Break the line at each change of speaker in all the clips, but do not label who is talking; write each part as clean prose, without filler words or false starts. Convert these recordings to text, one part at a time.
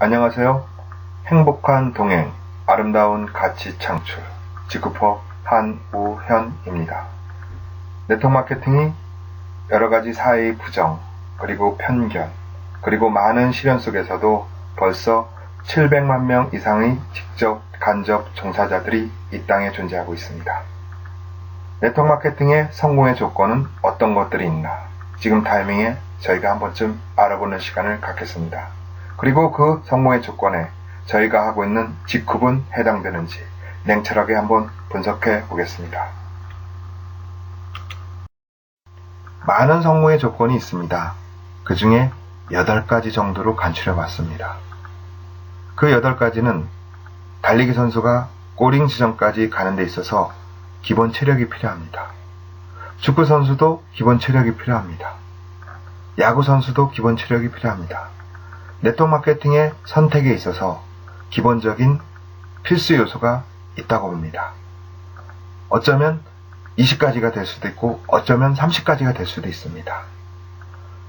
안녕하세요. 행복한 동행, 아름다운 가치 창출, 지구퍼 한우현입니다. 네트워크 마케팅이 여러가지 사회의 부정, 그리고 편견, 그리고 많은 시련 속에서도 벌써 700만 명 이상의 직접, 간접 종사자들이 이 땅에 존재하고 있습니다. 네트워크 마케팅의 성공의 조건은 어떤 것들이 있나? 지금 타이밍에 저희가 한 번쯤 알아보는 시간을 갖겠습니다. 그리고 그 성공의 조건에 저희가 하고 있는 직급은 해당되는지 냉철하게 한번 분석해 보겠습니다. 많은 성공의 조건이 있습니다. 그 중에 8가지 정도로 간추려 봤습니다. 그 8가지는 달리기 선수가 꼬링 지점까지 가는 데 있어서 기본 체력이 필요합니다. 축구 선수도 기본 체력이 필요합니다. 야구 선수도 기본 체력이 필요합니다. 네트워크 마케팅의 선택에 있어서 기본적인 필수 요소가 있다고 봅니다. 어쩌면 20가지가 될 수도 있고 어쩌면 30가지가 될 수도 있습니다.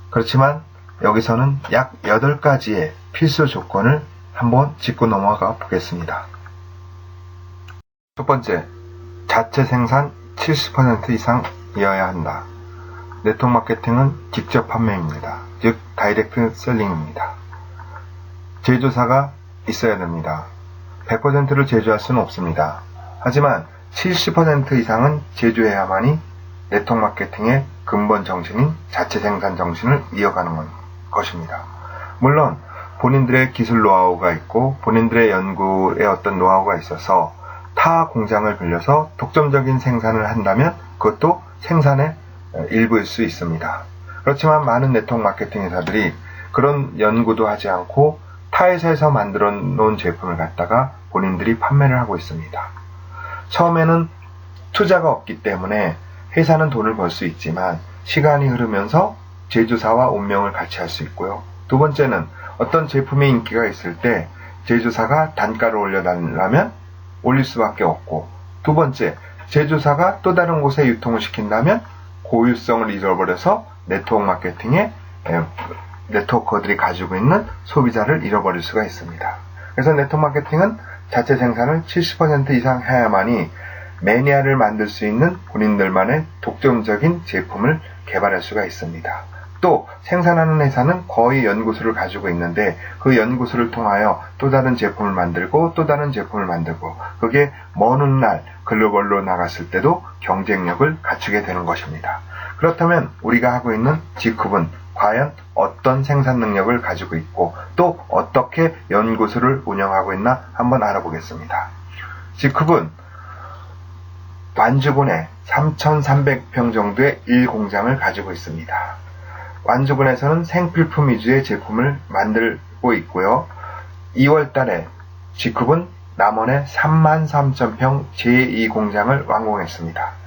그렇지만 여기서는 약 8가지의 필수 조건을 한번 짚고 넘어가 보겠습니다. 첫 번째, 자체 생산 70% 이상이어야 한다. 네트워크 마케팅은 직접 판매입니다. 즉 다이렉트 셀링입니다. 제조사가 있어야 됩니다. 100%를 제조할 수는 없습니다. 하지만 70% 이상은 제조해야만이 네트워크 마케팅의 근본 정신인 자체 생산 정신을 이어가는 것입니다. 물론 본인들의 기술 노하우가 있고 본인들의 연구에 어떤 노하우가 있어서 타 공장을 빌려서 독점적인 생산을 한다면 그것도 생산의 일부일 수 있습니다. 그렇지만 많은 네트워크 마케팅 회사들이 그런 연구도 하지 않고 타 회사에서 만들어 놓은 제품을 갖다가 본인들이 판매를 하고 있습니다. 처음에는 투자가 없기 때문에 회사는 돈을 벌 수 있지만 시간이 흐르면서 제조사와 운명을 같이 할 수 있고요. 두 번째는 어떤 제품의 인기가 있을 때 제조사가 단가를 올려달라면 올릴 수밖에 없고, 두 번째, 제조사가 또 다른 곳에 유통을 시킨다면 고유성을 잃어버려서 네트워크 마케팅에 네트워커들이 가지고 있는 소비자를 잃어버릴 수가 있습니다. 그래서 네트워크 마케팅은 자체 생산을 70% 이상 해야만이 매니아를 만들 수 있는 본인들만의 독점적인 제품을 개발할 수가 있습니다. 또 생산하는 회사는 거의 연구소를 가지고 있는데 그 연구소를 통하여 또 다른 제품을 만들고 또 다른 제품을 만들고 그게 먼 훗날 글로벌로 나갔을 때도 경쟁력을 갖추게 되는 것입니다. 그렇다면 우리가 하고 있는 G컵은 과연 어떤 생산 능력을 가지고 있고 또 어떻게 연구소를 운영하고 있나 한번 알아보겠습니다. G컵은 완주군에 3,300평 정도의 1공장을 가지고 있습니다. 완주군에서는 생필품 위주의 제품을 만들고 있고요. 2월 달에 G컵은 남원에 33,000평 제2공장을 완공했습니다.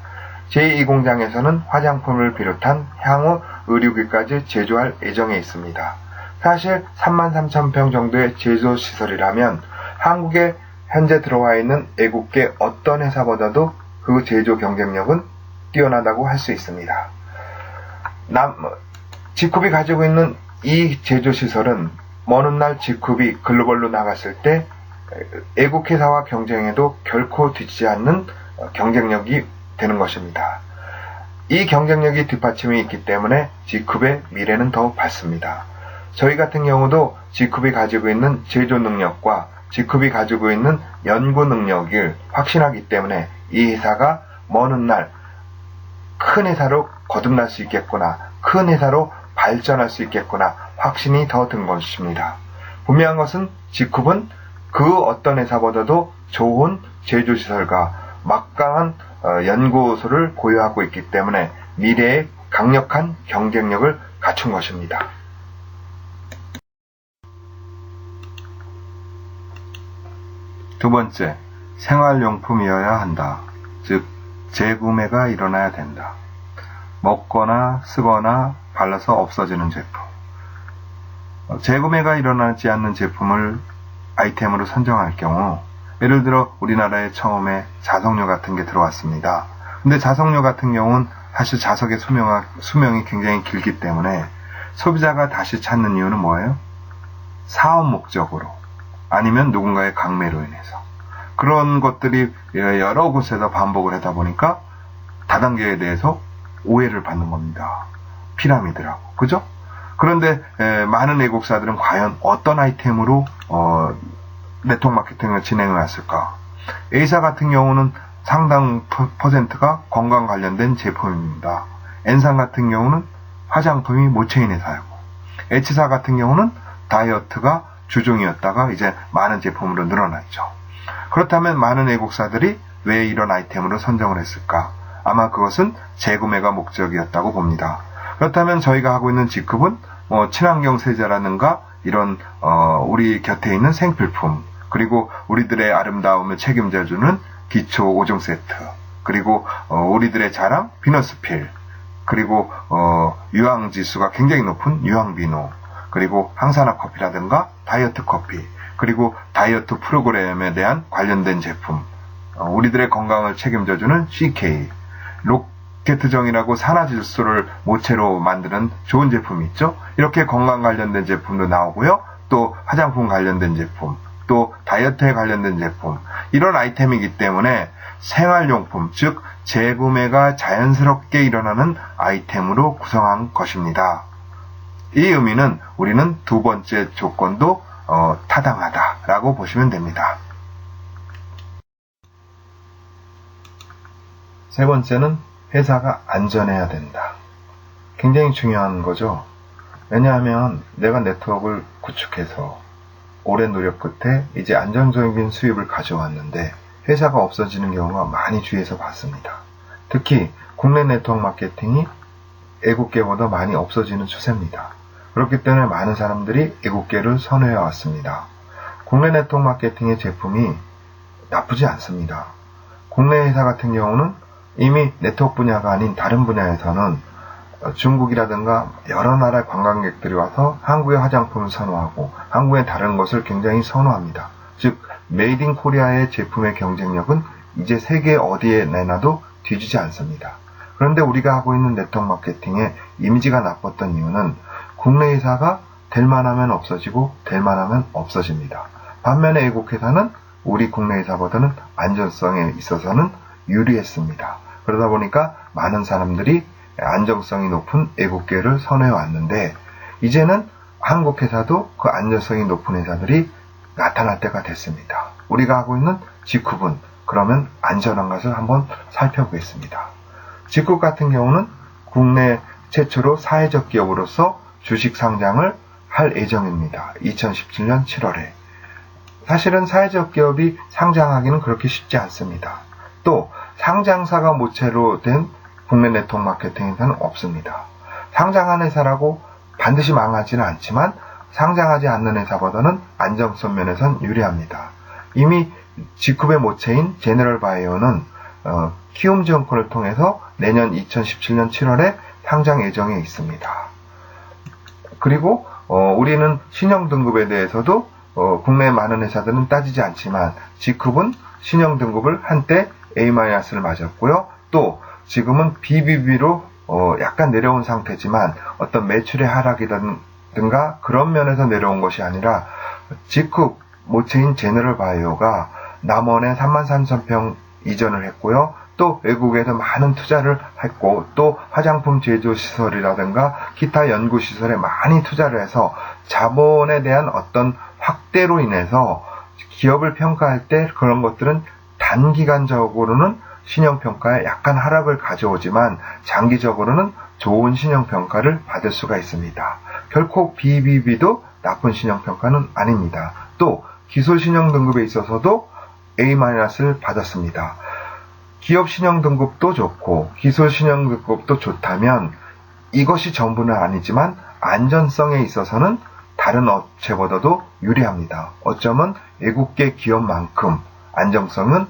제2공장에서는 화장품을 비롯한 향후 의료기까지 제조할 예정에 있습니다. 사실 33,000평 정도의 제조시설이라면 한국에 현재 들어와 있는 애국계 어떤 회사보다도 그 제조 경쟁력은 뛰어나다고 할 수 있습니다. G컵이 가지고 있는 이 제조시설은 먼 훗날 G컵이 글로벌로 나갔을 때 애국회사와 경쟁해도 결코 뒤지지 않는 경쟁력이 되는 것입니다. 이 경쟁력이 뒷받침이 있기 때문에 G컵의 미래는 더욱 밝습니다. 저희 같은 경우도 G컵이 가지고 있는 제조 능력과 G컵이 가지고 있는 연구 능력을 확신하기 때문에 이 회사가 먼 훗날 큰 회사로 거듭날 수 있겠구나, 큰 회사로 발전할 수 있겠구나 확신이 더 든 것입니다. 분명한 것은 G컵은 그 어떤 회사보다도 좋은 제조시설과 막강한 연구소를 보유하고 있기 때문에 미래에 강력한 경쟁력을 갖춘 것입니다. 두 번째, 생활용품이어야 한다. 즉, 재구매가 일어나야 된다. 먹거나 쓰거나 발라서 없어지는 제품. 재구매가 일어나지 않는 제품을 아이템으로 선정할 경우 예를 들어 우리나라에 처음에 자석류 같은 게 들어왔습니다. 근데 자석류 같은 경우는 사실 자석의 수명이 굉장히 길기 때문에 소비자가 다시 찾는 이유는 뭐예요? 사업 목적으로 아니면 누군가의 강매로 인해서 그런 것들이 여러 곳에서 반복을 하다 보니까 다단계에 대해서 오해를 받는 겁니다. 피라미드라고. 그죠? 그런데 많은 애국사들은 과연 어떤 아이템으로 네트워크 마케팅을 진행을 했을까? A사 같은 경우는 상당 퍼센트가 건강 관련된 제품입니다. N사 같은 경우는 화장품이 모체인 회사였고, H사 같은 경우는 다이어트가 주종이었다가 이제 많은 제품으로 늘어났죠. 그렇다면 많은 애국사들이 왜 이런 아이템으로 선정을 했을까? 아마 그것은 재구매가 목적이었다고 봅니다. 그렇다면 저희가 하고 있는 직급은 친환경 세제라든가 이런 우리 곁에 있는 생필품, 그리고 우리들의 아름다움을 책임져주는 기초 5종 세트, 그리고 우리들의 자랑 비너스필, 그리고 유황 지수가 굉장히 높은 유황 비누, 그리고 항산화 커피라든가 다이어트 커피, 그리고 다이어트 프로그램에 대한 관련된 제품, 우리들의 건강을 책임져주는 CK, 로켓정이라고 산화질소를 모체로 만드는 좋은 제품이 있죠. 이렇게 건강 관련된 제품도 나오고요. 또 화장품 관련된 제품, 또 다이어트에 관련된 제품, 이런 아이템이기 때문에 생활용품, 즉 재구매가 자연스럽게 일어나는 아이템으로 구성한 것입니다. 이 의미는 우리는 두 번째 조건도 타당하다라고 보시면 됩니다. 세 번째는 회사가 안전해야 된다. 굉장히 중요한 거죠. 왜냐하면 내가 네트워크를 구축해서 오랜 노력 끝에 이제 안정적인 수입을 가져왔는데 회사가 없어지는 경우가 많이 주위에서 봤습니다. 특히 국내 네트워크 마케팅이 애국계보다 많이 없어지는 추세입니다. 그렇기 때문에 많은 사람들이 애국계를 선호해 왔습니다. 국내 네트워크 마케팅의 제품이 나쁘지 않습니다. 국내 회사 같은 경우는 이미 네트워크 분야가 아닌 다른 분야에서는 중국이라든가 여러 나라의 관광객들이 와서 한국의 화장품을 선호하고 한국의 다른 것을 굉장히 선호합니다. 즉 메이드 인 코리아의 제품의 경쟁력은 이제 세계 어디에 내놔도 뒤지지 않습니다. 그런데 우리가 하고 있는 네트워크 마케팅의 이미지가 나빴던 이유는 국내 회사가 될 만하면 없어지고 될 만하면 없어집니다. 반면에 애국 회사는 우리 국내 회사보다는 안전성에 있어서는 유리했습니다. 그러다 보니까 많은 사람들이 안정성이 높은 애국계를 선호해 왔는데 이제는 한국 회사도 그 안전성이 높은 회사들이 나타날 때가 됐습니다. 우리가 하고 있는 직급은 그러면 안전한 것을 한번 살펴보겠습니다. 직급 같은 경우는 국내 최초로 사회적 기업으로서 주식 상장을 할 예정입니다. 2017년 7월에. 사실은 사회적 기업이 상장하기는 그렇게 쉽지 않습니다. 또 상장사가 모체로 된 국내 네트워크 마케팅 회사는 없습니다. 상장한 회사라고 반드시 망하지는 않지만 상장하지 않는 회사보다는 안정성 면에선 유리합니다. 이미 G급의 모체인 제너럴 바이오는 키움 지원권을 통해서 내년 2017년 7월에 상장 예정에 있습니다. 그리고 우리는 신용 등급에 대해서도 국내 많은 회사들은 따지지 않지만 G급은 신용 등급을 한때 A-를 맞았고요. 또 지금은 BBB로 약간 내려온 상태지만 어떤 매출의 하락이라든가 그런 면에서 내려온 것이 아니라 G급 모체인 제너럴 바이오가 남원에 33,000평 이전을 했고요. 또 외국에서 많은 투자를 했고 또 화장품 제조시설이라든가 기타 연구시설에 많이 투자를 해서 자본에 대한 어떤 확대로 인해서 기업을 평가할 때 그런 것들은 단기간적으로는 신용평가에 약간 하락을 가져오지만 장기적으로는 좋은 신용평가를 받을 수가 있습니다. 결코 BBB도 나쁜 신용평가는 아닙니다. 또 기술신용등급에 있어서도 A-를 받았습니다. 기업 신용등급도 좋고 기술 신용등급도 좋다면 이것이 전부는 아니지만 안전성에 있어서는 다른 업체보다도 유리합니다. 어쩌면 외국계 기업만큼 안정성은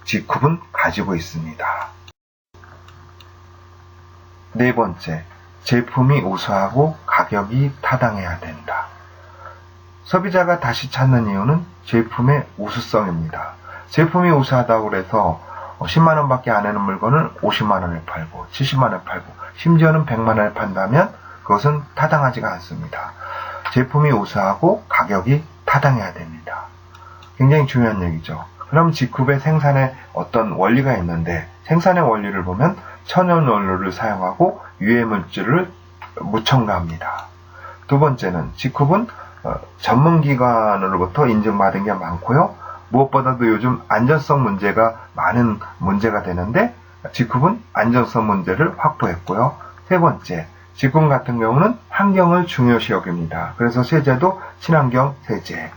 G급은 가지고 있습니다. 네 번째, 제품이 우수하고 가격이 타당해야 된다. 소비자가 다시 찾는 이유는 제품의 우수성입니다. 제품이 우수하다고 해서 10만원 밖에 안 하는 물건을 50만원에 팔고 70만원에 팔고 심지어는 100만원에 판다면 그것은 타당하지가 않습니다. 제품이 우수하고 가격이 타당해야 됩니다. 굉장히 중요한 얘기죠. 그럼 직급의 생산에 어떤 원리가 있는데 생산의 원리를 보면 천연 원료를 사용하고 유해 물질을 무첨가합니다. 두 번째는 직급은 전문기관으로부터 인증받은 게 많고요. 무엇보다도 요즘 안전성 문제가 많은 문제가 되는데 직급은 안전성 문제를 확보했고요. 세 번째, 직급 같은 경우는 환경을 중요시 여깁니다. 그래서 세제도 친환경 세제,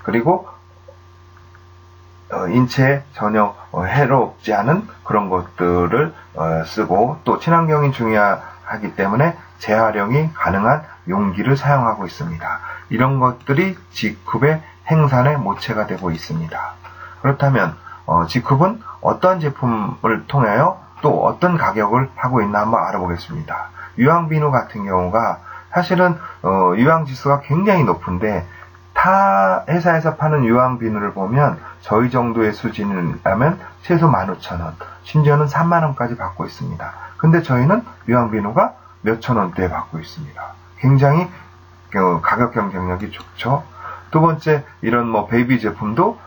그리고 인체에 전혀 해롭지 않은 그런 것들을 쓰고 또 친환경이 중요하기 때문에 재활용이 가능한 용기를 사용하고 있습니다. 이런 것들이 직급의 생산의 모체가 되고 있습니다. 그렇다면 직급은 어떤 제품을 통하여 또 어떤 가격을 하고 있나 한번 알아보겠습니다. 유황비누 같은 경우가 사실은 유황지수가 굉장히 높은데 타 회사에서 파는 유황비누를 보면 저희 정도의 수준이라면 최소 15,000원, 심지어는 30,000원까지 받고 있습니다. 근데 저희는 유황비누가 몇천 원대에 받고 있습니다. 굉장히 가격 경쟁력이 좋죠. 두 번째, 이런 베이비 제품도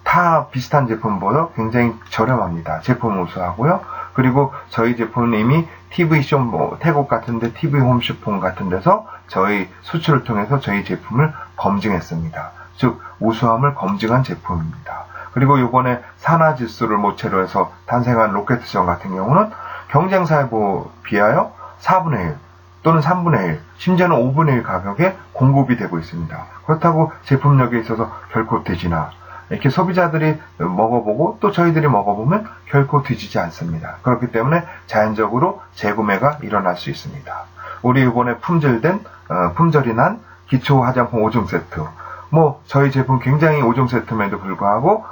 타 비슷한 제품보다 굉장히 저렴합니다. 제품 우수하고요. 그리고 저희 제품은 이미 TV숍, 태국 같은데 TV 홈쇼핑 같은 데서 저희 수출을 통해서 저희 제품을 검증했습니다. 즉 우수함을 검증한 제품입니다. 그리고 이번에 산화지수를 모체로 해서 탄생한 로켓션 같은 경우는 경쟁사에 비하여 4분의 1 또는 3분의 1 심지어는 5분의 1 가격에 공급이 되고 있습니다. 그렇다고 제품력에 있어서 결코 뒤지나 이렇게 소비자들이 먹어보고 또 저희들이 먹어보면 결코 뒤지지 않습니다. 그렇기 때문에 자연적으로 재구매가 일어날 수 있습니다. 우리 이번에 품절이 난 기초 화장품 5종 세트, 저희 제품 굉장히 5종 세트임에도 불구하고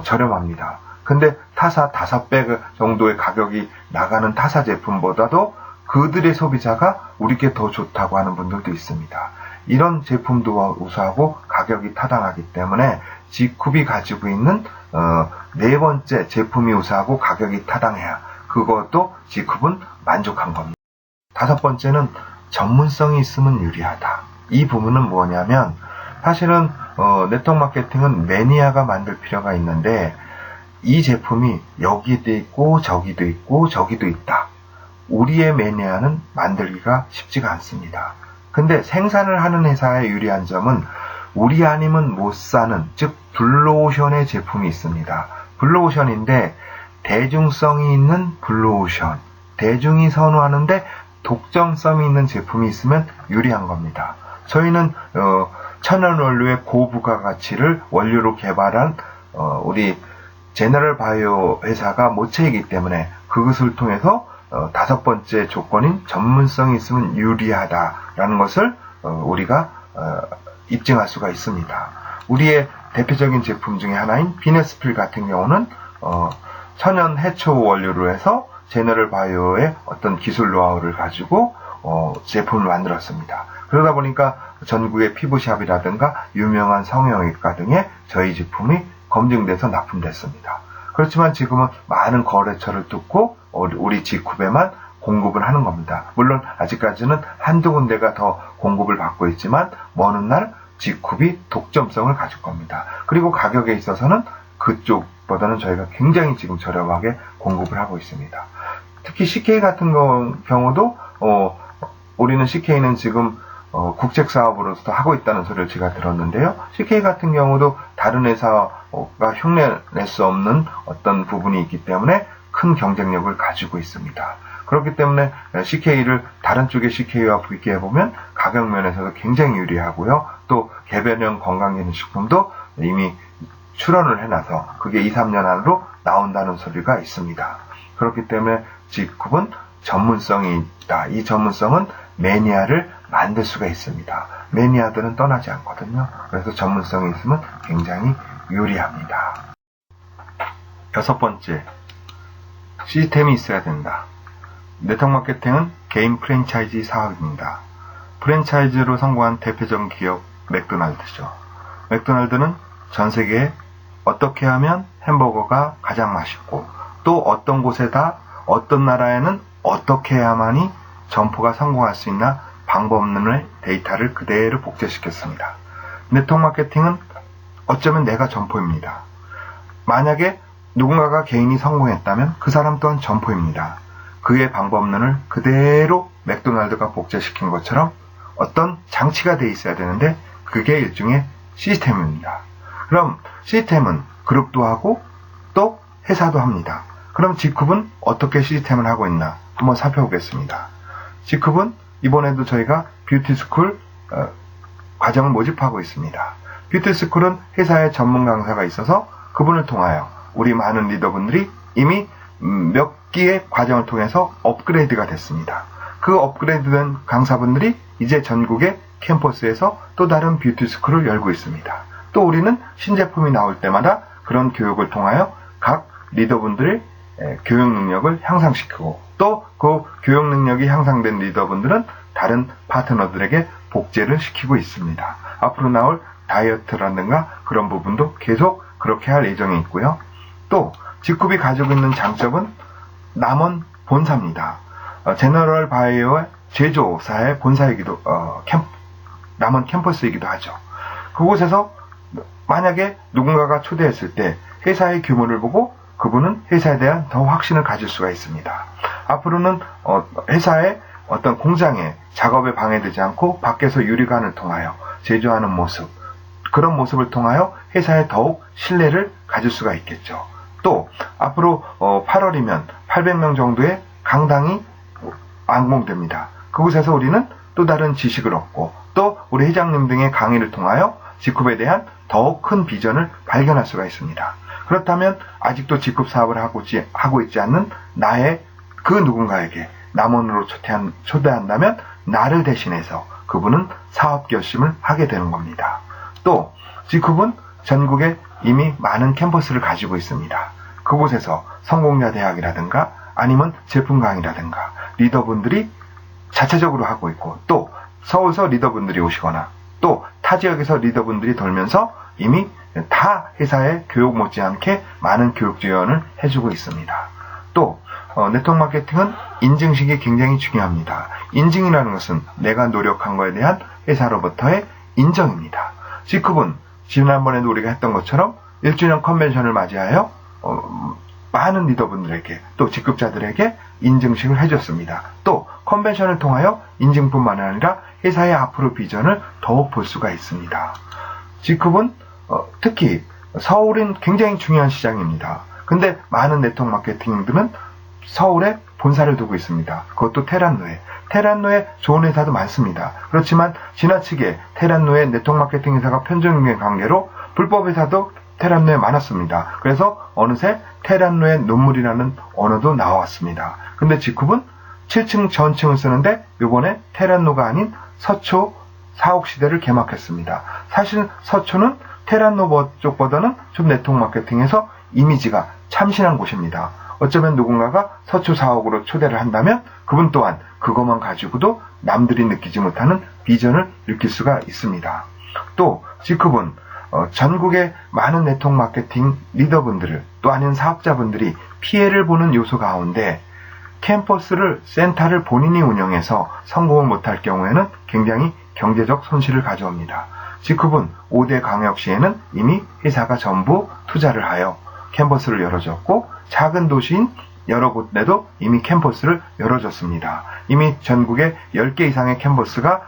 저렴합니다. 근데 타사 5배 정도의 가격이 나가는 타사 제품보다도 그들의 소비자가 우리께 더 좋다고 하는 분들도 있습니다. 이런 제품도 우수하고 가격이 타당하기 때문에 직급이 가지고 있는 네 번째 제품이 우수하고 가격이 타당해야 그것도 직급은 만족한 겁니다. 다섯 번째는 전문성이 있으면 유리하다. 이 부분은 뭐냐면 사실은 네트워크 마케팅은 매니아가 만들 필요가 있는데 이 제품이 여기도 있고 저기도 있고 저기도 있다. 우리의 매니아는 만들기가 쉽지가 않습니다. 근데 생산을 하는 회사의 유리한 점은 우리 아니면 못 사는, 즉 블루오션의 제품이 있습니다. 블루오션인데 대중성이 있는 블루오션, 대중이 선호하는데 독점성이 있는 제품이 있으면 유리한 겁니다. 저희는 천연 원료의 고부가가치를 원료로 개발한 우리 제너럴 바이오 회사가 모체이기 때문에 그것을 통해서 다섯 번째 조건인 전문성이 있으면 유리하다라는 것을 우리가 입증할 수가 있습니다. 우리의 대표적인 제품 중에 하나인 비네스필 같은 경우는 천연 해초 원료로 해서 제너럴 바이오의 어떤 기술 노하우를 가지고 제품을 만들었습니다. 그러다 보니까 전국의 피부샵이라든가 유명한 성형외과 등에 저희 제품이 검증돼서 납품됐습니다. 그렇지만 지금은 많은 거래처를 뚫고 우리 직급에만 공급을 하는 겁니다. 물론 아직까지는 한두 군데가 더 공급을 받고 있지만 먼 훗날 직급이 독점성을 가질 겁니다. 그리고 가격에 있어서는 그쪽보다는 저희가 굉장히 지금 저렴하게 공급을 하고 있습니다. 특히 CK 같은 경우도 우리는 CK는 지금 국책사업으로서 하고 있다는 소리를 제가 들었는데요. CK 같은 경우도 다른 회사가 흉내낼 수 없는 어떤 부분이 있기 때문에 큰 경쟁력을 가지고 있습니다. 그렇기 때문에 CK를 다른 쪽의 CK와 비교해보면 가격 면에서도 굉장히 유리하고요. 또 개별형 건강기능식품도 이미 출원을 해놔서 그게 2, 3년 안으로 나온다는 소리가 있습니다. 그렇기 때문에 직급은 전문성이 있다. 이 전문성은 매니아를 만들 수가 있습니다. 매니아들은 떠나지 않거든요. 그래서 전문성이 있으면 굉장히 유리합니다. 여섯 번째, 시스템이 있어야 된다. 네트워크 마케팅은 개인 프랜차이즈 사업입니다. 프랜차이즈로 성공한 대표적인 기업 맥도날드죠. 맥도날드는 전 세계에 어떻게 하면 햄버거가 가장 맛있고 또 어떤 곳에다 어떤 나라에는 어떻게 해야만이 점포가 성공할 수 있나 방법론의 데이터를 그대로 복제시켰습니다. 네트워크 마케팅은 어쩌면 내가 점포입니다. 만약에 누군가가 개인이 성공했다면 그 사람 또한 점포입니다. 그의 방법론을 그대로 맥도날드가 복제시킨 것처럼 어떤 장치가 돼 있어야 되는데 그게 일종의 시스템입니다. 그럼 시스템은 그룹도 하고 또 회사도 합니다. 그럼 G쿱은 어떻게 시스템을 하고 있나 한번 살펴보겠습니다. G쿱은 이번에도 저희가 뷰티스쿨 과정을 모집하고 있습니다. 뷰티스쿨은 회사에 전문 강사가 있어서 그분을 통하여 우리 많은 리더분들이 이미 몇 기의 과정을 통해서 업그레이드가 됐습니다. 그 업그레이드된 강사분들이 이제 전국의 캠퍼스에서 또 다른 뷰티스쿨을 열고 있습니다. 또 우리는 신제품이 나올 때마다 그런 교육을 통하여 각 리더분들의 교육 능력을 향상시키고 또 그 교육 능력이 향상된 리더분들은 다른 파트너들에게 복제를 시키고 있습니다. 앞으로 나올 다이어트라든가 그런 부분도 계속 그렇게 할 예정이 있고요. 또 G쿱이 가지고 있는 장점은 남원 본사입니다. 제너럴 바이오의 제조사의 본사이기도 남원 캠퍼스이기도 하죠. 그곳에서 만약에 누군가가 초대했을 때 회사의 규모를 보고 그분은 회사에 대한 더 확신을 가질 수가 있습니다. 앞으로는 회사의 어떤 공장의 작업에 방해되지 않고 밖에서 유리관을 통하여 제조하는 모습, 그런 모습을 통하여 회사에 더욱 신뢰를 가질 수가 있겠죠. 또 앞으로 8월이면 800명 정도의 강당이 완공됩니다. 그곳에서 우리는 또 다른 지식을 얻고 또 우리 회장님 등의 강의를 통하여 G쿱에 대한 더욱 큰 비전을 발견할 수가 있습니다. 그렇다면 아직도 G쿱 사업을 하고 있지 않는 나의 그 누군가에게 남원으로 초대한다면 나를 대신해서 그분은 사업 결심을 하게 되는 겁니다. 또 G쿱은 전국에 이미 많은 캠퍼스를 가지고 있습니다. 그곳에서 성공자 대학이라든가 아니면 제품 강의라든가 리더분들이 자체적으로 하고 있고 또 서울서 리더분들이 오시거나 또 타 지역에서 리더분들이 돌면서 이미 타 회사의 교육 못지않게 많은 교육 지원을 해주고 있습니다. 또 네트워크 마케팅은 인증식이 굉장히 중요합니다. 인증이라는 것은 내가 노력한 거에 대한 회사로부터의 인정입니다. G쿱은 지난번에도 우리가 했던 것처럼 1주년 컨벤션을 맞이하여 많은 리더분들에게 또 G쿱자들에게 인증식을 해줬습니다. 또 컨벤션을 통하여 인증뿐만 아니라 회사의 앞으로 비전을 더욱 볼 수가 있습니다. G쿱은 특히 서울은 굉장히 중요한 시장입니다. 근데 많은 네트워크 마케팅들은 서울에 본사를 두고 있습니다. 그것도 테란노에. 테란노에 좋은 회사도 많습니다. 그렇지만 지나치게 테란노에 네트워크 마케팅 회사가 편중된 관계로 불법 회사도 테란노에 많았습니다. 그래서 어느새 테란노의 눈물이라는 언어도 나왔습니다. 근데 G쿱은 7층 전층을 쓰는데 이번에 테란노가 아닌 서초 사옥시대를 개막했습니다. 사실 서초는 테란노 쪽보다는 좀 네트워크 마케팅에서 이미지가 참신한 곳입니다. 어쩌면 누군가가 서초 사옥으로 초대를 한다면 그분 또한 그것만 가지고도 남들이 느끼지 못하는 비전을 느낄 수가 있습니다. 또 G쿱은 전국의 많은 네트워크 마케팅 리더분들을 또 아닌 사업자분들이 피해를 보는 요소 가운데 캠퍼스를 센터를 본인이 운영해서 성공을 못할 경우에는 굉장히 경제적 손실을 가져옵니다. G쿱은 5대 광역시에는 이미 회사가 전부 투자를 하여 캠퍼스를 열어줬고 작은 도시인 여러 곳에도 이미 캠퍼스를 열어줬습니다. 이미 전국에 10개 이상의 캠퍼스가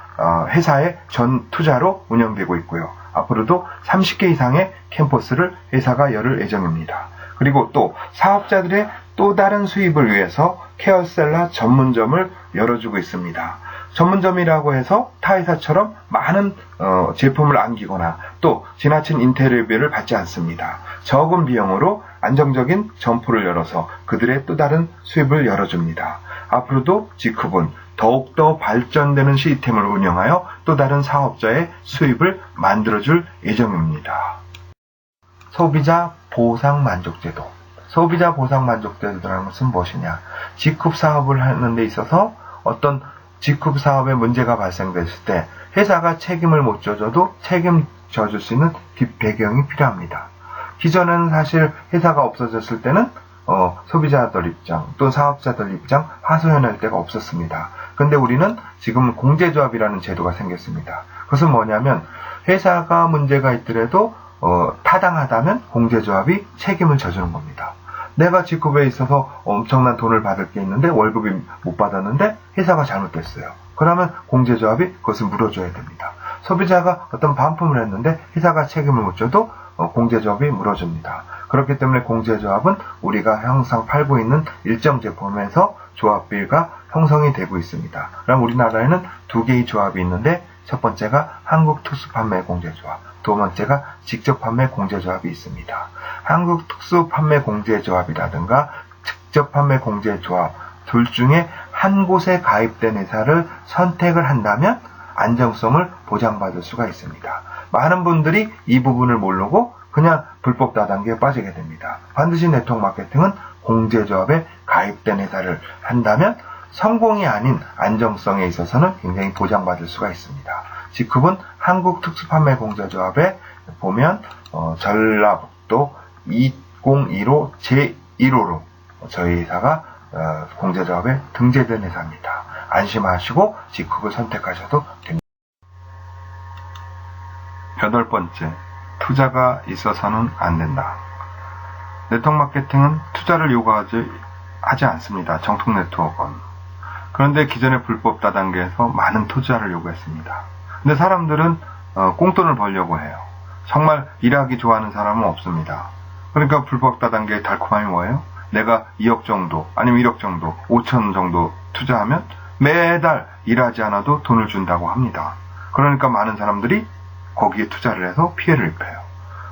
회사의 전 투자로 운영되고 있고요. 앞으로도 30개 이상의 캠퍼스를 회사가 열을 예정입니다. 그리고 또 사업자들의 또 다른 수입을 위해서 케어셀라 전문점을 열어주고 있습니다. 전문점이라고 해서 타 회사처럼 많은 제품을 안기거나 또 지나친 인테리어비를 받지 않습니다. 적은 비용으로 안정적인 점포를 열어서 그들의 또 다른 수입을 열어줍니다. 앞으로도 G쿱은 더욱더 발전되는 시스템을 운영하여 또 다른 사업자의 수입을 만들어줄 예정입니다. 소비자 보상 만족제도. 소비자 보상 만족제도라는 것은 무엇이냐? G쿱 사업을 하는 데 있어서 어떤 G쿱 사업에 문제가 발생됐을 때 회사가 책임을 못 져줘도 책임져 줄 수 있는 뒷배경이 필요합니다. 기존에는 사실 회사가 없어졌을 때는 소비자들 입장 또는 사업자들 입장 하소연할 데가 없었습니다. 근데 우리는 지금 공제조합이라는 제도가 생겼습니다. 그것은 뭐냐면 회사가 문제가 있더라도 타당하다면 공제조합이 책임을 져주는 겁니다. 내가 직급에 있어서 엄청난 돈을 받을 게 있는데 월급이 못 받았는데 회사가 잘못됐어요. 그러면 공제조합이 그것을 물어줘야 됩니다. 소비자가 어떤 반품을 했는데 회사가 책임을 못 져도 공제조합이 물어줍니다. 그렇기 때문에 공제조합은 우리가 항상 팔고 있는 일정 제품에서 조합비가 형성이 되고 있습니다. 그럼 우리나라에는 두 개의 조합이 있는데 첫 번째가 한국특수판매공제조합, 두 번째가 직접판매 공제조합이 있습니다. 한국특수판매 공제조합이라든가 직접판매 공제조합 둘 중에 한 곳에 가입된 회사를 선택을 한다면 안정성을 보장받을 수가 있습니다. 많은 분들이 이 부분을 모르고 그냥 불법 다단계에 빠지게 됩니다. 반드시 네트워크 마케팅은 공제조합에 가입된 회사를 한다면 성공이 아닌 안정성에 있어서는 굉장히 보장받을 수가 있습니다. 직급은 한국특수판매공제조합에 보면 전라북도 2015 제1호로 저희 회사가 공제조합에 등재된 회사입니다. 안심하시고 직급을 선택하셔도 됩니다. 8번째, 투자가 있어서는 안 된다. 네트워크 마케팅은 투자를 요구하지 않습니다. 정통 네트워크는. 그런데 기존의 불법 다단계에서 많은 투자를 요구했습니다. 근데 사람들은 꽁돈을 벌려고 해요. 정말 일하기 좋아하는 사람은 없습니다. 그러니까 불법 다단계의 달콤함이 뭐예요? 내가 2억 정도 아니면 1억 정도 5천 정도 투자하면 매달 일하지 않아도 돈을 준다고 합니다. 그러니까 많은 사람들이 거기에 투자를 해서 피해를 입혀요.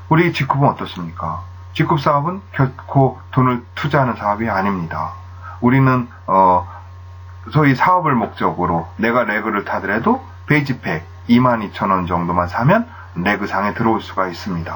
우리 직급은 어떻습니까? 직급 사업은 결코 돈을 투자하는 사업이 아닙니다. 우리는 소위 사업을 목적으로 내가 레그를 타더라도 베이지팩 22,000원 정도만 사면 레그상에 들어올 수가 있습니다.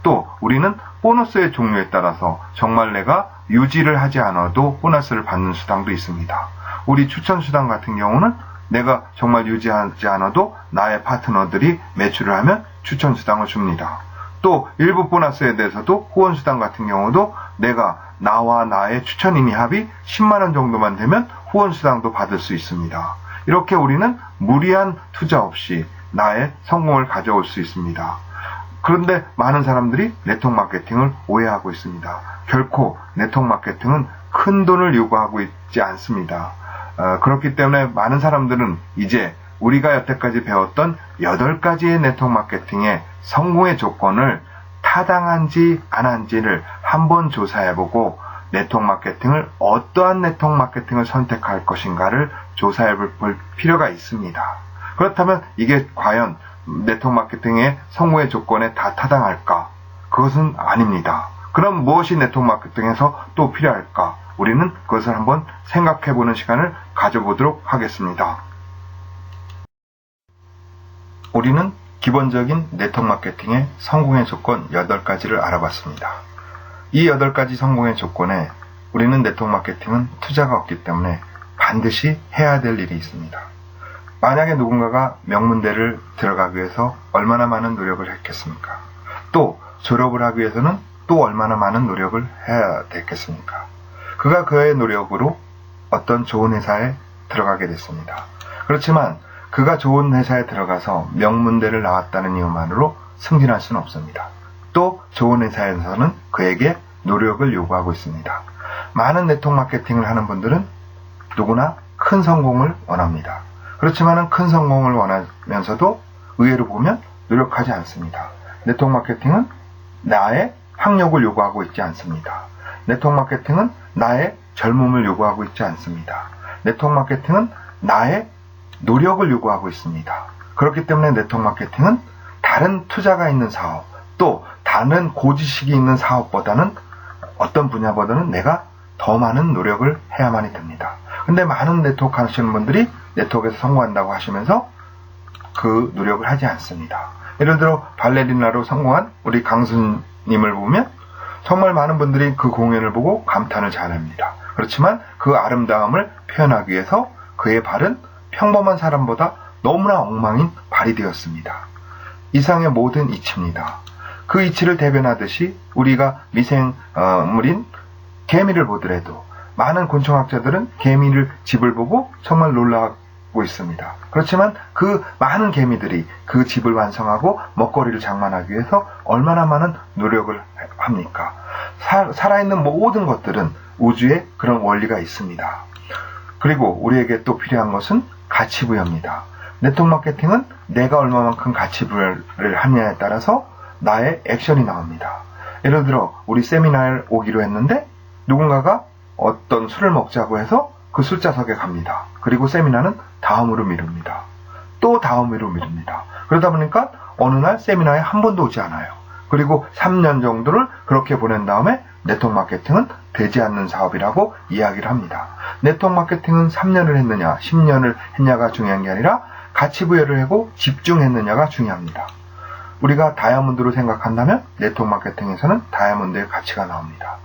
또 우리는 보너스의 종류에 따라서 정말 내가 유지를 하지 않아도 보너스를 받는 수당도 있습니다. 우리 추천 수당 같은 경우는 내가 정말 유지하지 않아도 나의 파트너들이 매출을 하면 추천 수당을 줍니다. 또 일부 보너스에 대해서도 후원 수당 같은 경우도 내가 나와 나의 추천인이 합이 10만원 정도만 되면 후원 수당도 받을 수 있습니다. 이렇게 우리는 무리한 투자 없이 나의 성공을 가져올 수 있습니다. 그런데 많은 사람들이 네트워크 마케팅을 오해하고 있습니다. 결코 네트워크 마케팅은 큰 돈을 요구하고 있지 않습니다. 그렇기 때문에 많은 사람들은 이제 우리가 여태까지 배웠던 8가지의 네트워크 마케팅의 성공의 조건을 타당한지 안 한지를 한번 조사해보고 네트워크 마케팅을 어떠한 네트워크 마케팅을 선택할 것인가를 조사해볼 필요가 있습니다. 그렇다면 이게 과연 네트워크 마케팅의 성공의 조건에 다 타당할까? 그것은 아닙니다. 그럼 무엇이 네트워크 마케팅에서 또 필요할까? 우리는 그것을 한번 생각해보는 시간을 가져보도록 하겠습니다. 우리는 기본적인 네트워크 마케팅의 성공의 조건 8가지를 알아봤습니다. 이 8가지 성공의 조건에 우리는 네트워크 마케팅은 투자가 없기 때문에 반드시 해야 될 일이 있습니다. 만약에 누군가가 명문대를 들어가기 위해서 얼마나 많은 노력을 했겠습니까? 또 졸업을 하기 위해서는 또 얼마나 많은 노력을 해야 됐겠습니까? 그가 그의 노력으로 어떤 좋은 회사에 들어가게 됐습니다. 그렇지만 그가 좋은 회사에 들어가서 명문대를 나왔다는 이유만으로 승진할 수는 없습니다. 또 좋은 회사에서는 그에게 노력을 요구하고 있습니다. 많은 네트워크 마케팅을 하는 분들은 누구나 큰 성공을 원합니다. 그렇지만 큰 성공을 원하면서도 의외로 보면 노력하지 않습니다. 네트워크 마케팅은 나의 학력을 요구하고 있지 않습니다. 네트워크 마케팅은 나의 젊음을 요구하고 있지 않습니다. 네트워크 마케팅은 나의 노력을 요구하고 있습니다. 그렇기 때문에 네트워크 마케팅은 다른 투자가 있는 사업, 또 다른 고지식이 있는 사업보다는 어떤 분야보다는 내가 더 많은 노력을 해야만이 됩니다. 근데 많은 네트워크 하시는 분들이 네트워크에서 성공한다고 하시면서 그 노력을 하지 않습니다. 예를 들어 발레리나로 성공한 우리 강수님을 보면 정말 많은 분들이 그 공연을 보고 감탄을 잘합니다. 그렇지만 그 아름다움을 표현하기 위해서 그의 발은 평범한 사람보다 너무나 엉망인 발이 되었습니다. 이상의 모든 이치입니다. 그 이치를 대변하듯이 우리가 미생물인 개미를 보더라도 많은 곤충학자들은 개미를 집을 보고 정말 살고 있습니다. 그렇지만 그 많은 개미들이 그 집을 완성하고 먹거리를 장만하기 위해서 얼마나 많은 노력을 합니까? 살아있는 모든 것들은 우주에 그런 원리가 있습니다. 그리고 우리에게 또 필요한 것은 가치 부여입니다. 네트워크 마케팅은 내가 얼마만큼 가치 부여를 하느냐에 따라서 나의 액션이 나옵니다. 예를 들어 우리 세미나에 오기로 했는데 누군가가 어떤 술을 먹자고 해서 그 술자석에 갑니다. 그리고 세미나는 다음으로 미룹니다. 또 다음으로 미룹니다. 그러다 보니까 어느 날 세미나에 한 번도 오지 않아요. 그리고 3년 정도를 그렇게 보낸 다음에 네트워크 마케팅은 되지 않는 사업이라고 이야기를 합니다. 네트워크 마케팅은 3년을 했느냐 10년을 했냐가 중요한 게 아니라 가치 부여를 하고 집중했느냐가 중요합니다. 우리가 다이아몬드로 생각한다면 네트워크 마케팅에서는 다이아몬드의 가치가 나옵니다.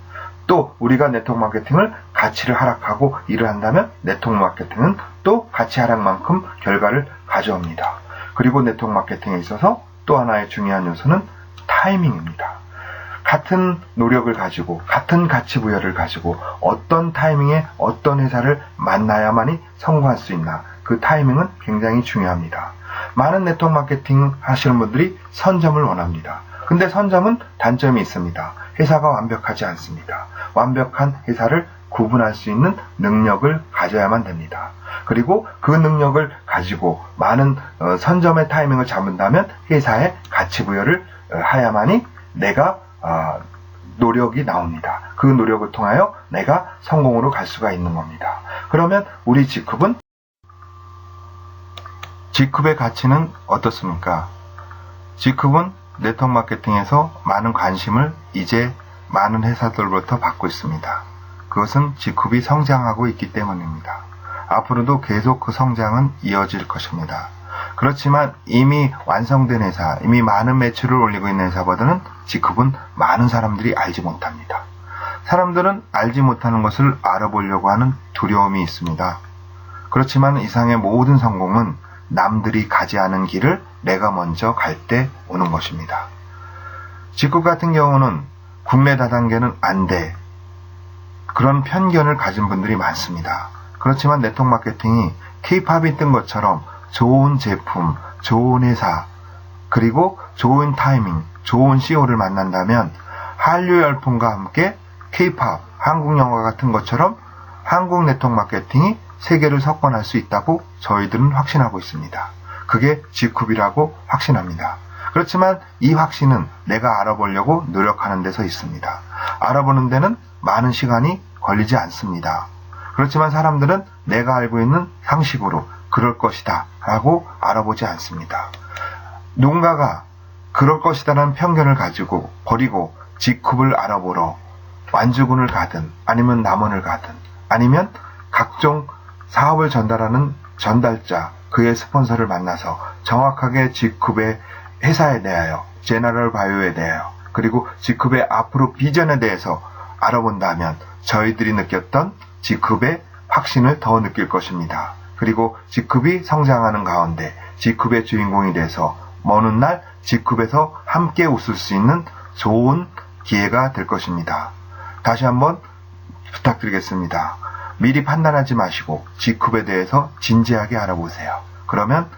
또 우리가 네트워크 마케팅을 가치를 하락하고 일을 한다면 네트워크 마케팅은 또 가치 하락만큼 결과를 가져옵니다. 그리고 네트워크 마케팅에 있어서 또 하나의 중요한 요소는 타이밍입니다. 같은 노력을 가지고 같은 가치 부여를 가지고 어떤 타이밍에 어떤 회사를 만나야만이 성공할 수 있나, 그 타이밍은 굉장히 중요합니다. 많은 네트워크 마케팅 하시는 분들이 선점을 원합니다. 근데 선점은 단점이 있습니다. 회사가 완벽하지 않습니다. 완벽한 회사를 구분할 수 있는 능력을 가져야만 됩니다. 그리고 그 능력을 가지고 많은 선점의 타이밍을 잡는다면 회사의 가치 부여를 해야만이 내가 노력이 나옵니다. 그 노력을 통하여 내가 성공으로 갈 수가 있는 겁니다. 그러면 우리 G컵의 가치는 어떻습니까? G컵은 네트워크 마케팅에서 많은 관심을 이제 많은 회사들로부터 받고 있습니다. 그것은 G컵이 성장하고 있기 때문입니다. 앞으로도 계속 그 성장은 이어질 것입니다. 그렇지만 이미 완성된 회사, 이미 많은 매출을 올리고 있는 회사보다는 G컵은 많은 사람들이 알지 못합니다. 사람들은 알지 못하는 것을 알아보려고 하는 두려움이 있습니다. 그렇지만 이상의 모든 성공은 남들이 가지 않은 길을 내가 먼저 갈 때 오는 것입니다. G컵 같은 경우는 국내 다단계는 안 돼. 그런 편견을 가진 분들이 많습니다. 그렇지만 네트워크 마케팅이 K-팝이 뜬 것처럼 좋은 제품, 좋은 회사, 그리고 좋은 타이밍, 좋은 CEO를 만난다면 한류 열풍과 함께 K-팝, 한국 영화 같은 것처럼 한국 네트워크 마케팅이 세계를 석권할 수 있다고 저희들은 확신하고 있습니다. 그게 G컵이라고 확신합니다. 그렇지만 이 확신은 내가 알아보려고 노력하는 데서 있습니다. 알아보는 데는 많은 시간이 걸리지 않습니다. 그렇지만 사람들은 내가 알고 있는 상식으로 그럴 것이다 라고 알아보지 않습니다. 누군가가 그럴 것이다라는 편견을 가지고 버리고 G컵을 알아보러 완주군을 가든 아니면 남원을 가든 아니면 각종 사업을 전달하는 전달자, 그의 스폰서를 만나서 정확하게 G컵의 회사에 대하여, 제너럴 바이오에 대하여, 그리고 G컵의 앞으로 비전에 대해서 알아본다면 저희들이 느꼈던 G컵의 확신을 더 느낄 것입니다. 그리고 G컵이 성장하는 가운데 G컵의 주인공이 돼서 먼 훗날 G컵에서 함께 웃을 수 있는 좋은 기회가 될 것입니다. 다시 한번 부탁드리겠습니다. 미리 판단하지 마시고 G컵에 대해서 진지하게 알아보세요. 그러면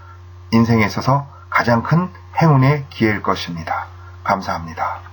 인생에 있어서 가장 큰 행운의 기회일 것입니다. 감사합니다.